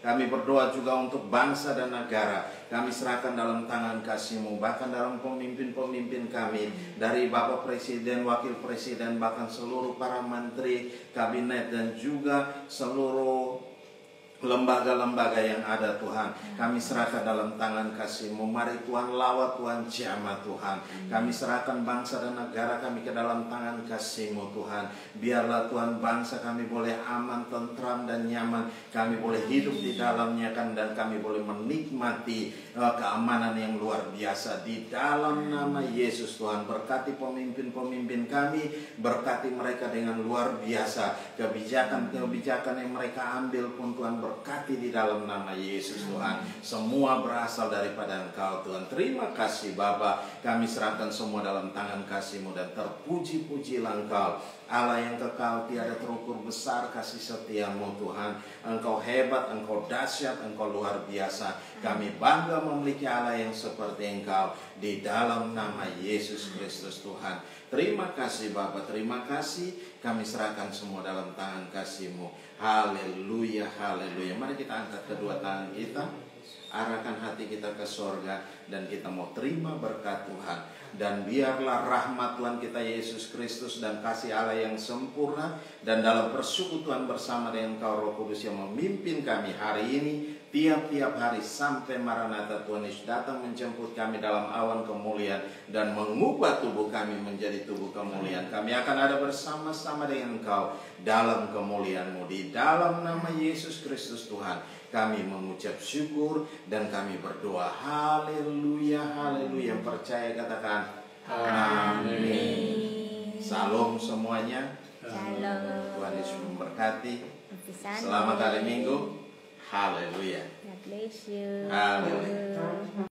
Kami berdoa juga untuk bangsa dan negara. Kami serahkan dalam tangan kasih-Mu. Bahkan dalam pemimpin-pemimpin kami. Dari Bapak Presiden, Wakil Presiden, bahkan seluruh para menteri, kabinet, dan juga seluruh lembaga-lembaga yang ada, Tuhan. Kami serahkan dalam tangan kasih-Mu. Mari Tuhan, lawat, Tuhan, jamah, Tuhan. Kami serahkan bangsa dan negara kami ke dalam tangan kasih-Mu, Tuhan. Biarlah Tuhan, bangsa kami boleh aman, tentram, dan nyaman. Kami boleh hidup di dalamnya, kan, dan kami boleh menikmati keamanan yang luar biasa. Di dalam nama Yesus, Tuhan. Berkati pemimpin-pemimpin kami. Berkati mereka dengan luar biasa. Kebijakan-kebijakan yang mereka ambil pun, Tuhan, berkati di dalam nama Yesus, Tuhan. Semua berasal daripada Engkau, Tuhan. Terima kasih Bapa. Kami serahkan semua dalam tangan kasih-Mu. Dan terpuji-pujilah Engkau, Allah yang kekal tiada terukur, besar kasih setia-Mu, Tuhan. Engkau hebat, Engkau dahsyat, Engkau luar biasa. Kami bangga memiliki Allah yang seperti Engkau. Di dalam nama Yesus Kristus, Tuhan. Terima kasih Bapa, terima kasih. Kami serahkan semua dalam tangan kasih-Mu. Haleluya, haleluya. Mari kita angkat kedua tangan kita. arahkan hati kita ke sorga, dan kita mau terima berkat Tuhan. Dan biarlah rahmat Tuhan kita Yesus Kristus dan kasih Allah yang sempurna, dan dalam persekutuan bersama dengan Engkau Roh Kudus yang memimpin kami hari ini, tiap-tiap hari sampai Maranatha Tuhan Yesus datang menjemput kami dalam awan kemuliaan dan mengubah tubuh kami menjadi tubuh kemuliaan. Kami akan ada bersama-sama dengan Engkau dalam kemuliaan-Mu. Di dalam nama Yesus Kristus Tuhan, kami mengucap syukur dan kami berdoa. Haleluya, haleluya. Yang percaya katakan amin. Salam semuanya. Shalom. Tuhan Yesus memberkati. Berpisah. Selamat hari Minggu. Haleluya. God bless you. Haleluya.